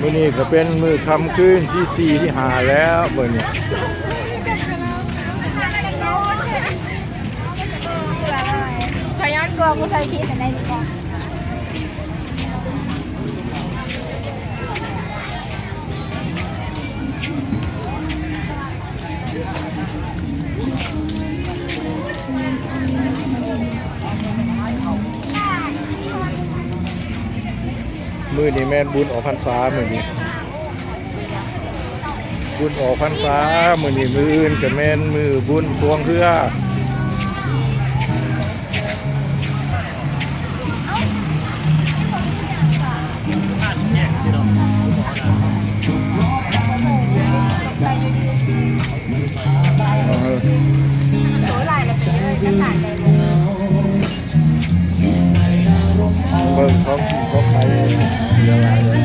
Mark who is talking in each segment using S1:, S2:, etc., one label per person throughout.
S1: มื้อนี้ก็เป็นมื้อค่ำคืนที่4ที่5แล้วมื้อนี้
S2: ขย้อนกลัวกูเคยคิดแต่ในดีกว่า
S1: มื้อนี้แม่นบุญออกพรรษามื้อนี้บุญออกพรรษามื้อนี้มื้ออื่นก็แม่นมื้อบุญพวงเครือเบิ่งเขาไปเรือลายเลย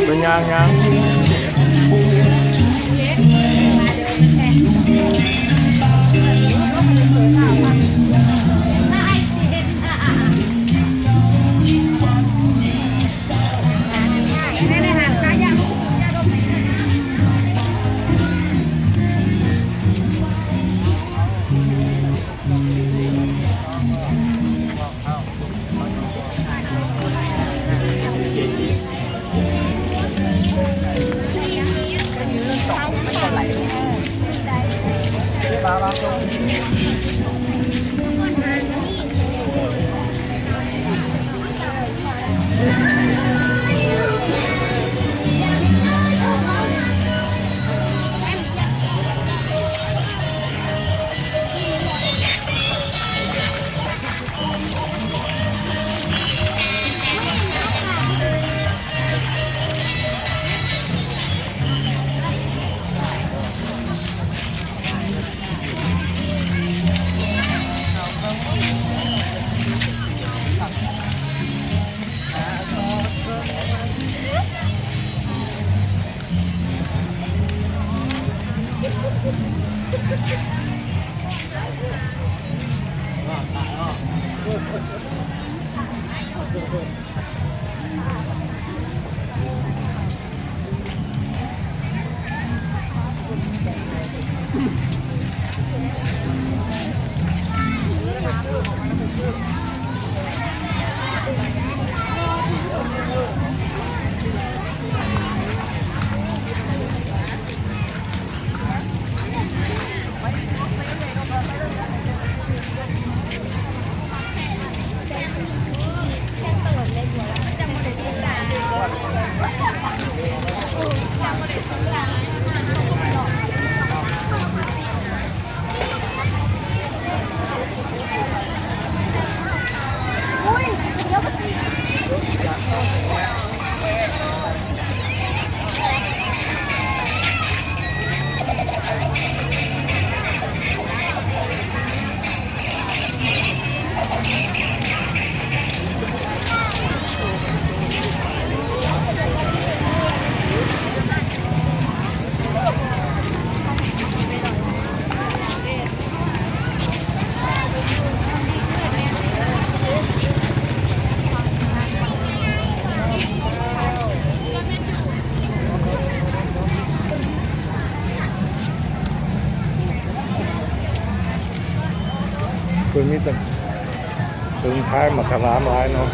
S1: เป็นยังตัวนี้ตึงท้ายมาขลามร้ายเนาะ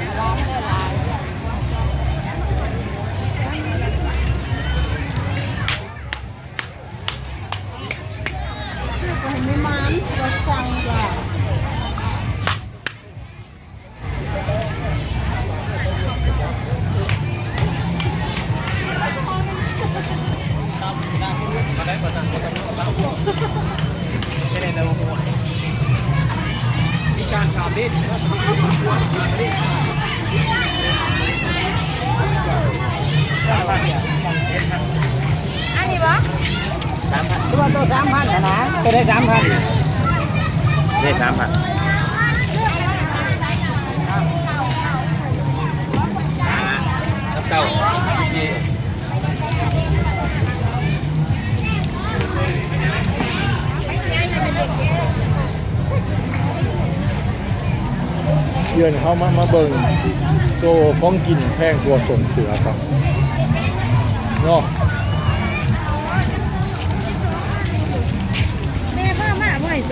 S2: ไม่มันรถจังจ้ะ
S3: การข่าวดิ้น
S2: อันนี้ปะ
S3: ตัว3,000นะตัวได้3,000นี่3,000
S1: เดือนเขามาเบิ่งโตของกินแพงกว่าส่งเสือซะเนาะ
S2: แม่พามาบ่ให้โซ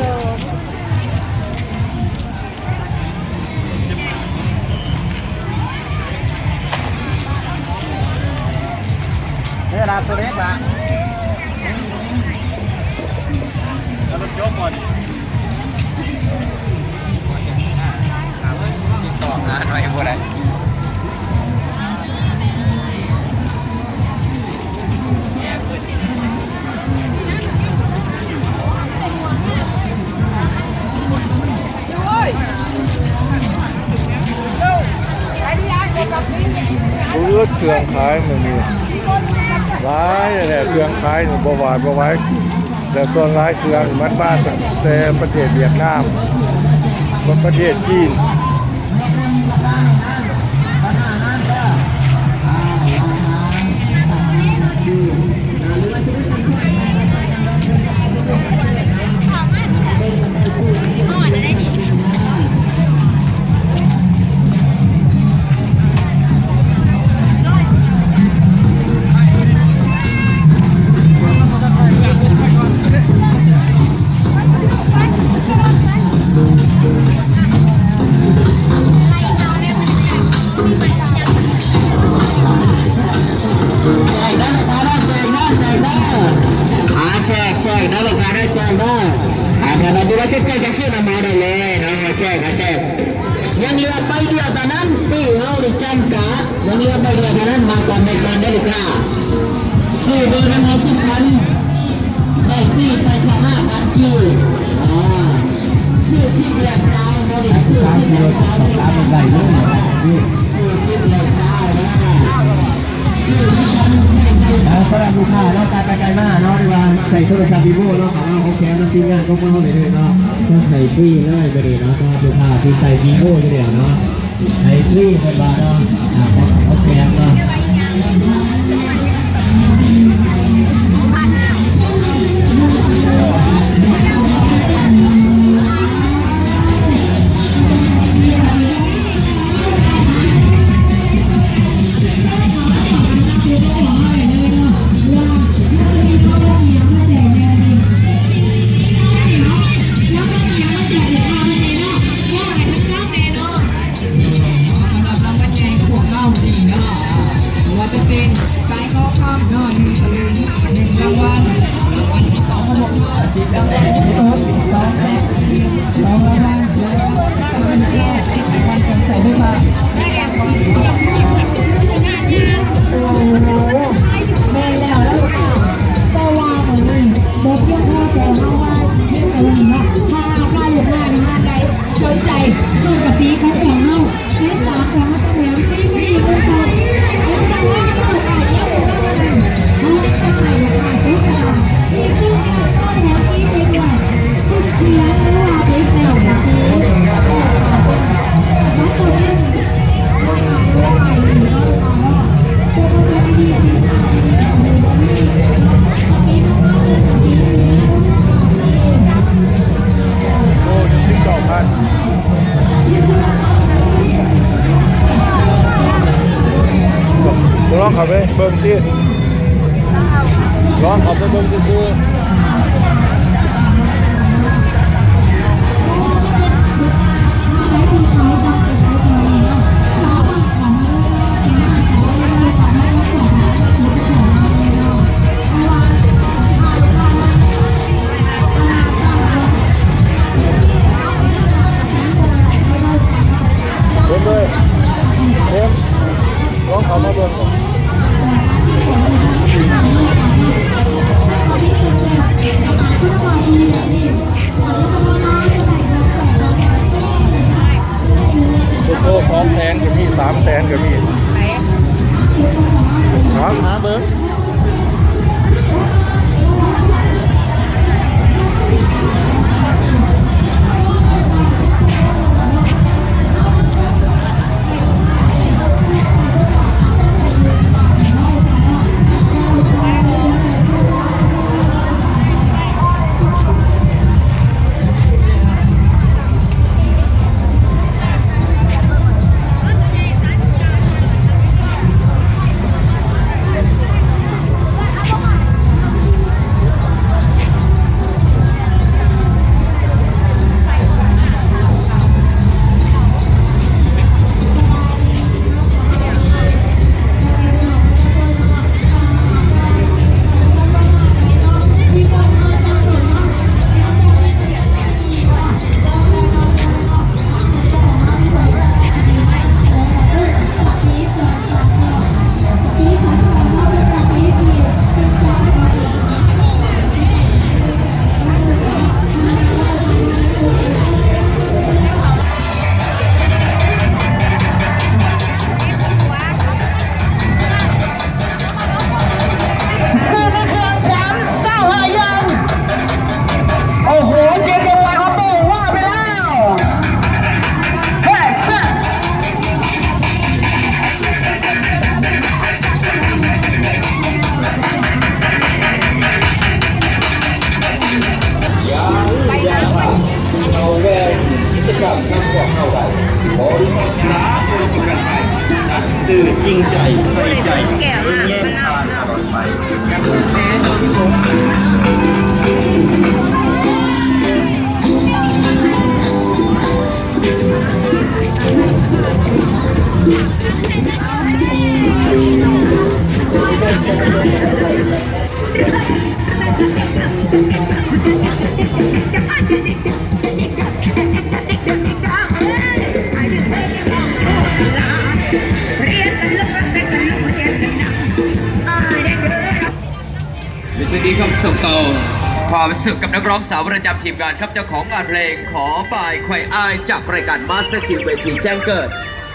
S3: นี่ร้านตัวเล็กละ
S4: แล้วรถยกก่อนติดต่อหาหน่อยพวกนั้น
S1: เลือดเครื่องขายมันมีร้ายแหละเครื่องขายหนูบวายบวายแต่ส่วนร้ายเครื่องมันบ้านแต่ประเทศเวียดนามประเทศจีน
S3: ยังเหลือใบเดียวเท่านั้นที่เราได้จำกัดยังเหลือใบเดียวเท่านั้นมาก่อนในการได้ค่ะซื้อเบอร์นั้นเอา10,000ได้ปีไป15,000กิโลซื้อ10แหลกสาวเราได้ซื้อ10แหลกสาวได้ซื้อ10แหลกสาวนะซื้อ10,000สำหรับลูกค้าเนาะการไปไกลมากเนาะดีว่าใส่โทรศัพท์ vivo เนาะของเราโอเคน้ำทีมงานก็เพิ่มเข้าไปเลยเนาะก็ใส่ฟรีเลยไปเลยเนาะสำหรับลูกค้าที่ใส่ vivo เดียวเนาะใส่ฟรีเป็นบาทเนาะโอเคเนาะลองขับไปเบิ่งที่ลองขับไปเบิ่งที่เบิ่งเลยเบิ่งลองขับมาเบิ่งโต200,000ก็มี300,000ก็มีครับหาเบิ่ง
S4: ตื่นจริงใจใส่ใจ
S2: แก้วมาก
S4: แย่
S2: มัน
S4: ง
S2: เอา
S4: ทาน
S2: เนาะ
S4: ตลอดไป
S5: ในช่วงนี้ครับส่งต่อความสุขกับนักร้องสาวประจำทีมงานครับเจ้าของงานเพลงขอบ่ายไขว่อ้ายจากรายการมาสเตอร์คิวเวทีแจ้งเกิด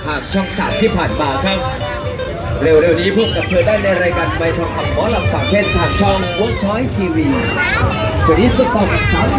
S5: หากช่องสามที่ผ่านมาครับ เร็วๆนี้พบกับเธอได้ในรายการใบทองคำหมอลำสาวเทศทางช่อง Workpoint TV วันนี้ส่งต่อกับสาว